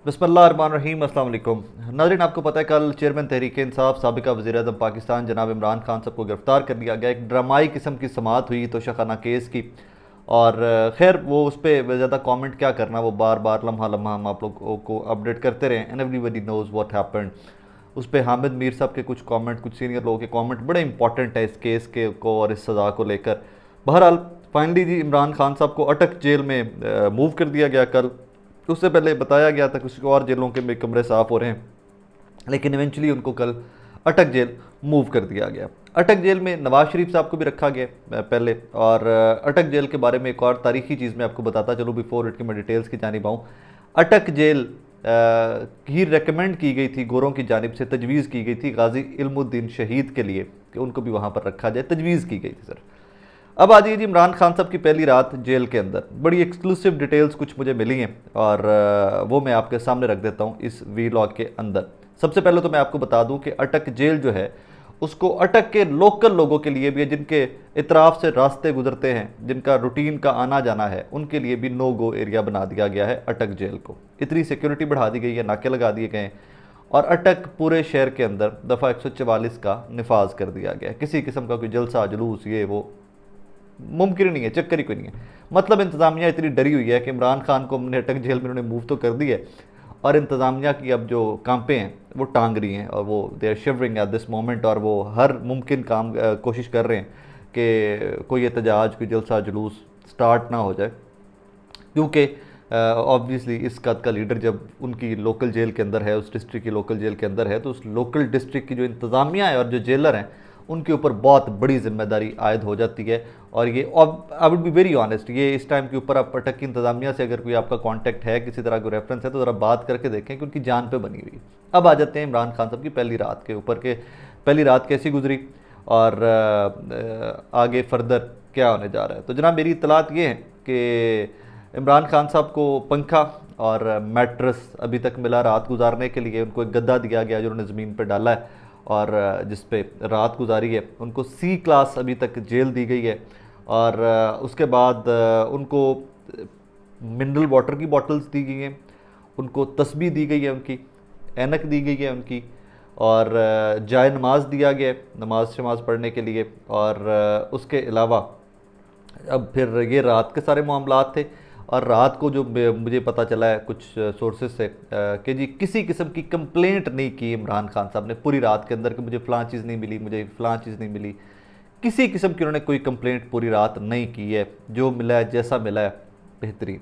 बिस्मिल्लाहिर्रहमानिर्रहीम। अस्सलाम वालेकुम नाज़रीन, आपको पता है कल चेयरमैन तहरीक इंसाफ साबिका वज़ीर-ए-आज़म पाकिस्तान जनाब इमरान खान साहब को गिरफ़्तार कर लिया गया। एक ड्रामाई किस्म की समाअत हुई तोशाखाना केस की, और खैर वो उस पर ज़्यादा कमेंट क्या करना, वो बार बार लम्हा लम्हा हम आप लोगों को अपडेट करते रहे and everybody nose what happened. उस पर हामिद मीर साहब के कुछ कमेंट, कुछ सीनियर लोगों के कमेंट बड़े इंपॉर्टेंट है इस केस के को और इस सज़ा को लेकर। बहरहाल फाइनली जी इमरान खान साहब को अटक जेल में मूव कर दिया गया कल। उससे पहले बताया गया था कुछ और जेलों के भी कमरे साफ़ हो रहे हैं, लेकिन इवेंचुअली उनको कल अटक जेल मूव कर दिया गया। अटक जेल में नवाज शरीफ साहब को भी रखा गया पहले। और अटक जेल के बारे में एक और तारीखी चीज़ मैं आपको बताता चलूँ बिफोर इट के मैं डिटेल्स की जानिब आऊँ। अटक जेल ही रेकमेंड की गई थी, गोरों की जानिब से तजवीज़ की गई थी गाजी इल्मुद्दीन शहीद के लिए कि उनको भी वहाँ पर रखा जाए, तजवीज़ की गई थी सर। अब आ जाइए जी इमरान खान साहब की पहली रात जेल के अंदर। बड़ी एक्सक्लूसिव डिटेल्स कुछ मुझे मिली हैं और वो मैं आपके सामने रख देता हूँ इस वीलॉग के अंदर। सबसे पहले तो मैं आपको बता दूं कि अटक जेल जो है उसको अटक के लोकल लोगों के लिए भी है, जिनके इतराफ़ से रास्ते गुजरते हैं, जिनका रूटीन का आना जाना है, उनके लिए भी नो गो एरिया बना दिया गया है अटक जेल को। इतनी सिक्योरिटी बढ़ा दी गई है, नाके लगा दिए गए हैं और अटक पूरे शहर के अंदर दफ़ा 144 का निफाज कर दिया गया है। किसी किस्म का कोई जलसा जुलूस ये वो मुमकिन नहीं है, चक्कर ही कोई नहीं है। मतलब इंतज़ामिया इतनी डरी हुई है कि इमरान खान को हमने अटक जेल में उन्होंने मूव तो कर दी है और इंतज़ामिया की अब जो कांपे हैं वो टांग रही हैं और वो they are shivering at this moment, और वो हर मुमकिन काम कोशिश कर रहे हैं कि कोई एहतजाज, कोई जलसा जुलूस स्टार्ट ना हो जाए, क्योंकि ऑब्वियसली इस कद का लीडर जब उनकी लोकल जेल के अंदर है, उस डिस्ट्रिक्ट की लोकल जेल के अंदर है, तो उस लोकल डिस्ट्रिक्ट की जो इंतज़ामिया है और जो जेलर हैं उनके ऊपर बहुत बड़ी जिम्मेदारी आयद हो जाती है। और ये I would be very honest, ये इस टाइम के ऊपर आप अटक की इंतज़ामिया से अगर कोई आपका कॉन्टैक्ट है, किसी तरह का रेफरेंस है, तो ज़रा बात करके देखें कि उनकी जान पे बनी हुई। अब आ जाते हैं इमरान खान साहब की पहली रात के ऊपर के पहली रात कैसी गुजरी और आगे फर्दर क्या होने जा रहा है। तो जनाब मेरी इतलात ये है कि इमरान खान साहब को पंखा और मैट्रेस अभी तक मिला रात गुजारने के लिए। उनको एक गद्दा दिया गया जो उन्होंने ज़मीन पर डाला है और जिस पे रात गुजारी है। उनको सी क्लास अभी तक जेल दी गई है और उसके बाद उनको मिनरल वाटर की बॉटल्स दी गई हैं, उनको तस्बीह दी गई है, उनकी ऐनक दी गई है उनकी, और जाए नमाज दिया गया है नमाज शमाज पढ़ने के लिए। और उसके अलावा अब फिर ये रात के सारे मामलात थे। और रात को जो मुझे पता चला है कुछ सोर्सेज से कि जी किसी किस्म की कंप्लेंट नहीं की इमरान खान साहब ने पूरी रात के अंदर कि मुझे फ़लाँ चीज़ नहीं मिली, मुझे फ़लाँ चीज़ नहीं मिली। किसी किस्म की उन्होंने कोई कंप्लेंट पूरी रात नहीं की है। जो मिला है जैसा मिला है बेहतरीन।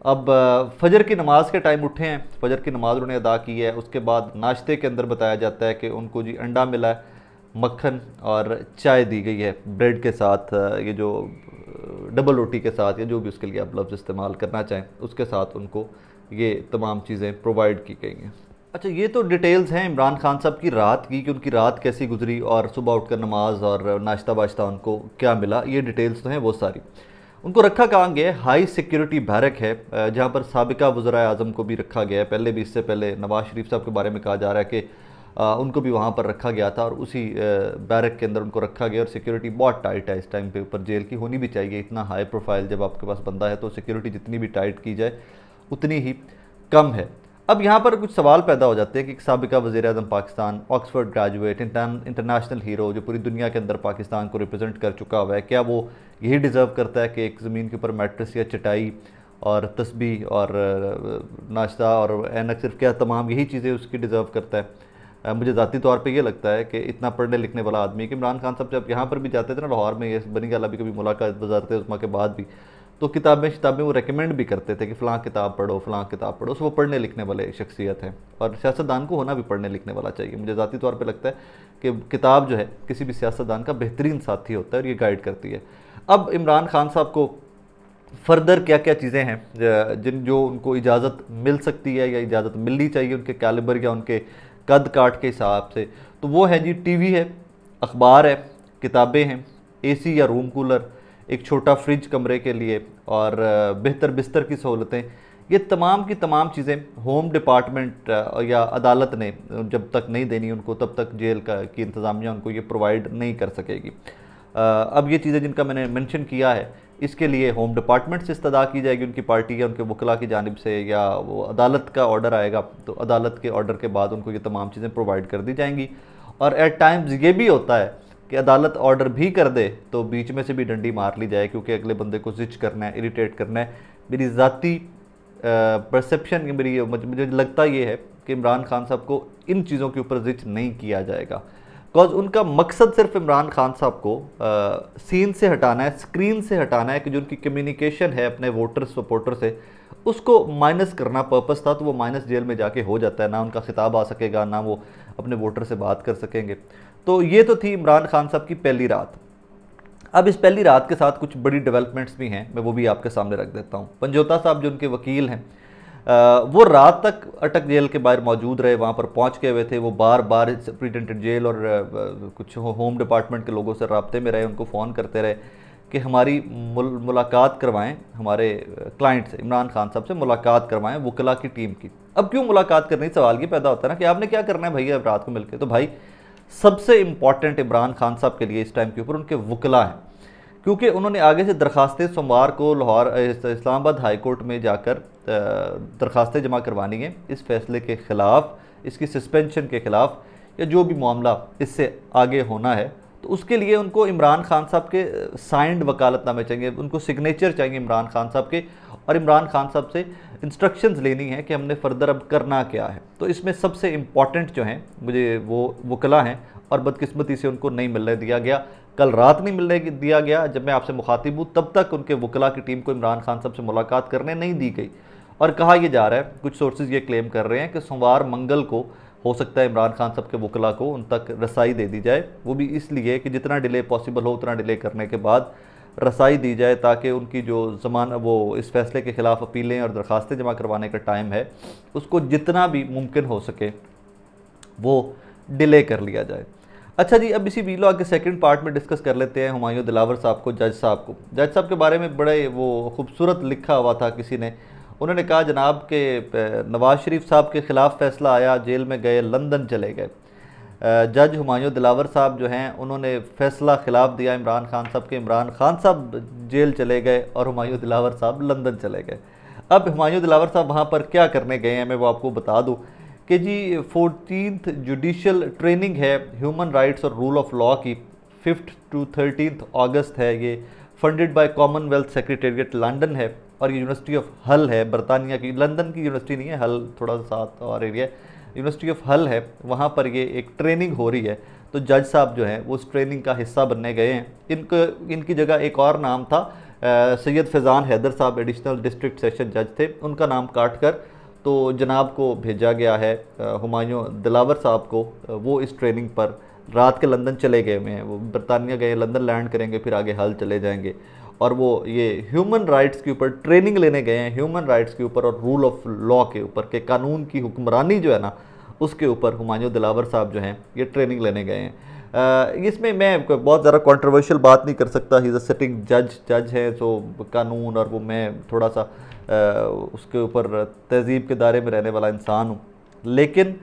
अब फजर की नमाज के टाइम उठे हैं, फजर की नमाज उन्होंने अदा की है। उसके बाद नाश्ते के अंदर बताया जाता है कि उनको जी अंडा मिला है, मक्खन और चाय दी गई है ब्रेड के साथ, ये जो डबल रोटी के साथ या जो भी उसके लिए आप लफ्ज़ इस्तेमाल करना चाहें उसके साथ उनको ये तमाम चीज़ें प्रोवाइड की गई हैं। अच्छा, ये तो डिटेल्स हैं इमरान खान साहब की रात की कि उनकी रात कैसी गुजरी और सुबह उठकर नमाज और नाश्ता वाश्ता उनको क्या मिला, ये डिटेल्स तो हैं वो सारी। उनको रखा कहाँ गया है? हाई सिक्योरिटी बैरक है जहाँ पर साबिका वज़ीर आज़म को भी रखा गया है। पहले भी, इससे पहले नवाज शरीफ साहब के बारे में कहा जा रहा है कि उनको भी वहाँ पर रखा गया था और उसी बैरक के अंदर उनको रखा गया। और सिक्योरिटी बहुत टाइट है इस टाइम पे ऊपर, जेल की होनी भी चाहिए। इतना हाई प्रोफाइल जब आपके पास बंदा है तो सिक्योरिटी जितनी भी टाइट की जाए उतनी ही कम है। अब यहाँ पर कुछ सवाल पैदा हो जाते हैं कि साबिका वज़ीर आज़म Pakistan, Oxford graduate, international hero जो पूरी दुनिया के अंदर पाकिस्तान को रिप्रेजेंट कर चुका हुआ है, क्या वो यही डिज़र्व करता है कि एक ज़मीन के ऊपर मैट्रेस या चटाई और तस्बीह और नाश्ता और ऐनक, सिर्फ क्या तमाम यही चीज़ें उसकी डिज़र्व करता है? मुझे ज़ाती तौर पे ये लगता है कि इतना पढ़ने लिखने वाला आदमी कि इमरान खान साहब जब यहाँ पर भी जाते थे ना लाहौर में, ये बनी गाला भी कभी मुलाकात वज़ारत उस्मा के बाद भी, तो किताबें वो रेकमेंड भी करते थे कि फ़लाँ किताब पढ़ो, फ़लाँ किताब पढ़ो। वो पढ़ने लिखने वाले शख्सियत हैं और सियासतदान को होना भी पढ़ने लिखने वाला चाहिए। मुझे ज़ाती तौर पर लगता है कि किताब जो है किसी भी सियासतदान का बेहतरीन साथी होता है और ये गाइड करती है। अब इमरान खान साहब को फर्दर क्या क्या चीज़ें हैं जो उनको इजाज़त मिल सकती है या इजाज़त मिलनी चाहिए उनके कैलिबर या उनके कद काट के हिसाब से, तो वो है जी टीवी है, अखबार है, किताबें हैं, एसी या रूम कूलर, एक छोटा फ्रिज कमरे के लिए और बेहतर बिस्तर की सहूलतें। ये तमाम की तमाम चीज़ें होम डिपार्टमेंट या अदालत ने जब तक नहीं देनी उनको, तब तक जेल की इंतज़ामिया उनको ये प्रोवाइड नहीं कर सकेगी। अब ये चीज़ें जिनका मैंने मेंशन किया है, इसके लिए होम डिपार्टमेंट से इस्तदा की जाएगी उनकी पार्टी या उनके वकला की जानिब से, या वो अदालत का ऑर्डर आएगा तो अदालत के ऑर्डर के बाद उनको ये तमाम चीज़ें प्रोवाइड कर दी जाएंगी। और एट टाइम्स ये भी होता है कि अदालत ऑर्डर भी कर दे तो बीच में से भी डंडी मार ली जाए, क्योंकि अगले बंदे को जिच करना है, इरिटेट करना है। मेरी ज़ाती परसेप्शन, मेरी मुझे लगता ये है कि इमरान खान साहब को इन चीज़ों के ऊपर जिच नहीं किया जाएगा, बिकॉज उनका मकसद सिर्फ इमरान खान साहब को सीन से हटाना है, स्क्रीन से हटाना है, कि जो उनकी कम्युनिकेशन है अपने वोटर सपोर्टर से उसको माइनस करना पर्पस था। तो वो माइनस जेल में जाके हो जाता है, ना उनका खिताब आ सकेगा, ना वो अपने वोटर से बात कर सकेंगे। तो ये तो थी इमरान खान साहब की पहली रात। अब इस पहली रात के साथ कुछ बड़ी डेवलपमेंट्स भी हैं, मैं वो भी आपके सामने रख देता हूँ। पंजोता साहब जो उनके वकील हैं, वो रात तक अटक जेल के बाहर मौजूद रहे, वहाँ पर पहुँच के हुए थे। वो बार बार सुप्रिटेंडेंट जेल और कुछ होम डिपार्टमेंट के लोगों से रब्ते में रहे, उनको फ़ोन करते रहे कि हमारी मुलाकात करवाएं, हमारे क्लाइंट से, इमरान खान साहब से मुलाकात करवाएं वकला की टीम की। अब क्यों मुलाकात करनी, सवाल ये पैदा होता है ना कि आपने क्या करना है भैया रात को मिलकर। तो भाई सबसे इम्पॉर्टेंट इमरान खान साहब के लिए इस टाइम के ऊपर उनके वकला हैं, क्योंकि उन्होंने आगे से दरखास्तें सोमवार को लाहौर इस्लामाबाद हाई कोर्ट में जाकर दरखास्तें जमा करवानी हैं इस फैसले के ख़िलाफ़, इसकी सस्पेंशन के ख़िलाफ़, या जो भी मामला इससे आगे होना है। तो उसके लिए उनको इमरान खान साहब के साइंड वकालतनामे चाहिए, उनको सिग्नेचर चाहिए इमरान खान साहब के, और इमरान खान साहब से इंस्ट्रक्शंस लेनी है कि हमने फर्दर अब करना क्या है। तो इसमें सबसे इम्पॉर्टेंट जो हैं मुझे वो वकला हैं, और बदकिस्मती से उनको नहीं मिलने दिया गया। कल रात नहीं मिलने दिया गया, जब मैं आपसे मुखातिब हूँ तब तक उनके वकला की टीम को इमरान खान साहब से मुलाकात करने नहीं दी गई। और कहा यह जा रहा है, कुछ सोर्सेज ये क्लेम कर रहे हैं कि सोमवार मंगल को हो सकता है इमरान खान साहब के वकला को उन तक रसाई दे दी जाए। वो भी इसलिए कि जितना डिले पॉसिबल हो उतना डिले करने के बाद रसाई दी जाए, ताकि उनकी जो ज़मान वो इस फैसले के ख़िलाफ़ अपीलें और दरखास्तें जमा करवाने का टाइम है उसको जितना भी मुमकिन हो सके वो डिले कर लिया जाए। अच्छा जी, अब इसी वीडियो के सेकंड पार्ट में डिस्कस कर लेते हैं हुमायूं दिलावर साहब को, जज साहब को। जज साहब के बारे में बड़े वो खूबसूरत लिखा हुआ था किसी ने, उन्होंने कहा जनाब के नवाज़ शरीफ साहब के ख़िलाफ़ फ़ैसला आया, जेल में गए, लंदन चले गए। जज हुमायूं दिलावर साहब जो हैं उन्होंने फ़ैसला ख़िलाफ़ दिया इमरान खान साहब के, इमरान खान साहब जेल चले गए और हुमायूं दिलावर साहब लंदन चले गए। अब हुमायूं दिलावर साहब वहाँ पर क्या करने गए हैं मैं वो आपको बता दूँ कि जी 14th जुडिशल ट्रेनिंग है ह्यूमन राइट्स और रूल ऑफ लॉ की, 5 to 13 अगस्त है। ये funded by Commonwealth secretariat London है, और ये यूनिवर्सिटी ऑफ हल है, बरतानिया की, लंदन की यूनिवर्सिटी नहीं है, हल थोड़ा सा साथ और एरिया, यूनिवर्सिटी ऑफ हल है, वहाँ पर ये एक ट्रेनिंग हो रही है। तो जज साहब जो हैं वो उस ट्रेनिंग का हिस्सा बनने गए हैं। इनकी जगह एक और नाम था, सैयद फैज़ान हैदर साहब एडिशनल डिस्ट्रिक्ट सेशन जज थे, उनका नाम काट कर तो जनाब को भेजा गया है हुमायूं दिलावर साहब को। वो इस ट्रेनिंग पर रात के लंदन चले गए हुए हैं, वो बरतानिया गए, लंदन लैंड करेंगे, फिर आगे हल चले जाएंगे, और वो ये ह्यूमन राइट्स के ऊपर ट्रेनिंग लेने गए हैं, ह्यूमन राइट्स के ऊपर और रूल ऑफ लॉ के ऊपर, के कानून की हुक्मरानी जो है ना उसके ऊपर हुमायूं दिलावर साहब जो हैं ये ट्रेनिंग लेने गए हैं। इसमें मैं बहुत ज़्यादा कंट्रोवर्शियल बात नहीं कर सकता, ही इज़ अ सिटिंग जज है, तो कानून और वो मैं थोड़ा सा उसके ऊपर तहजीब के दायरे में रहने वाला इंसान हूँ। लेकिन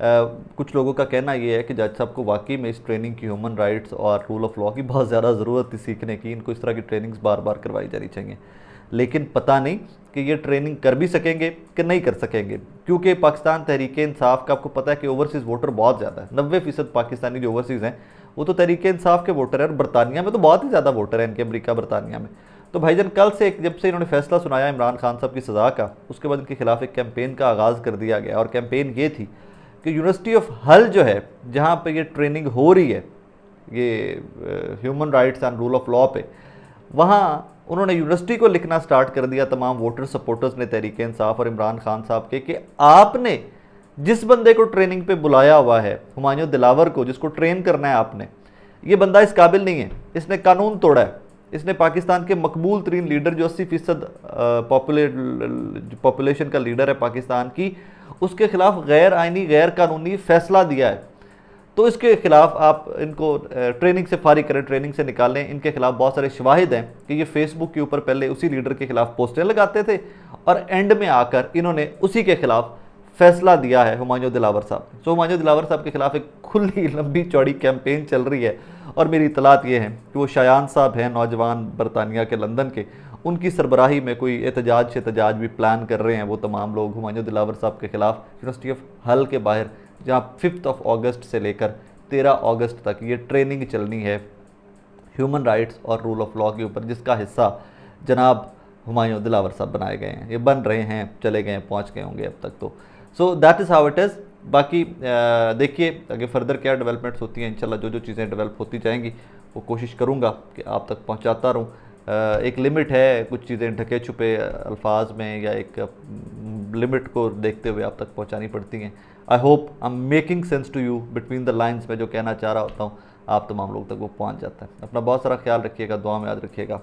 कुछ लोगों का कहना ये है कि जज साहब को वाकई में इस ट्रेनिंग की, ह्यूमन राइट्स और रूल ऑफ लॉ की बहुत ज़्यादा ज़रूरत थी सीखने की, इनको इस तरह की ट्रेनिंग्स बार बार करवाई जानी चाहिए। लेकिन पता नहीं कि ये ट्रेनिंग कर भी सकेंगे कि नहीं कर सकेंगे, क्योंकि पाकिस्तान तहरीक इंसाफ का आपको पता है कि ओवरसीज़ वोटर बहुत ज़्यादा है, 90% पाकिस्तानी जो ओवरसीज़ हैं वो तो तहरीक इंसाफ के वोटर हैं, और बरतानिया में तो बहुत ही ज़्यादा वोटर हैं इनके, अमरीका बरतानिया में। तो भाईजान कल से जब से इन्होंने फैसला सुनाया इमरान खान साहब की सज़ा का, उसके बाद इनके खिलाफ एक कैंपेन का आगाज़ कर दिया गया, और कैंपेन ये थी कि यूनिवर्सिटी ऑफ हल जो है जहाँ पे ये ट्रेनिंग हो रही है ये human rights and rule of law पे, वहाँ उन्होंने यूनिवर्सिटी को लिखना स्टार्ट कर दिया, तमाम वोटर सपोर्टर्स ने तहरीक इंसाफ और इमरान खान साहब के, कि आपने जिस बंदे को ट्रेनिंग पे बुलाया हुआ है, हुमायूं दिलावर को, जिसको ट्रेन करना है आपने, ये बंदा इस काबिल नहीं है, इसने कानून तोड़ा है, इसने पाकिस्तान के मकबूल तरीन लीडर जो 80% पॉपुलेशन का लीडर है पाकिस्तान की, उसके खिलाफ गैर आइनी गैर कानूनी फैसला दिया है। तो इसके खिलाफ आप इनको ट्रेनिंग से फारिग करें, ट्रेनिंग से निकालें। इनके खिलाफ बहुत सारे शवाहिद हैं कि ये फेसबुक के ऊपर पहले उसी लीडर के खिलाफ पोस्टें लगाते थे, और एंड में आकर इन्होंने उसी के खिलाफ फैसला दिया है हुमायूं दिलावर साहब। तो हुमायूं दिलावर साहब के खिलाफ एक खुली लंबी चौड़ी कैंपेन चल रही है, और मेरी इतलात ये है कि वो शायान साहब हैं, नौजवान बरतानिया के लंदन के, उनकी सरबराही में कोई एहतजाज भी प्लान कर रहे हैं वो तमाम लोग हुमायूं दिलावर साहब के खिलाफ यूनिवर्सिटी ऑफ हल के बाहर, जहाँ 5 अगस्त से लेकर 13 अगस्त तक ये ट्रेनिंग चलनी है ह्यूमन राइट्स और रूल ऑफ लॉ के ऊपर, जिसका हिस्सा जनाब हुमायूं दिलावर साहब बनाए गए हैं, ये बन रहे हैं, चले गए हैं, पहुंच गए होंगे अब तक। तो so that is how it is. बाकी देखिए आगे फर्दर क्या डेवलपमेंट्स होती हैं, इंशाल्लाह जो जो चीज़ें डेवलप होती जाएंगी वो कोशिश करूँगा कि आप तक पहुँचाता रहूँ। एक लिमिट है, कुछ चीज़ें ढके छुपे अल्फाज में या एक लिमिट को देखते हुए आप तक पहुँचानी पड़ती हैं। I hope I am making sense to you, between the lines में जो कहना चाह रहा होता हूँ आप तमाम लोग तक वो पहुँच जाता है। अपना बहुत सारा ख्याल रखिएगा, दुआ में याद रखिएगा।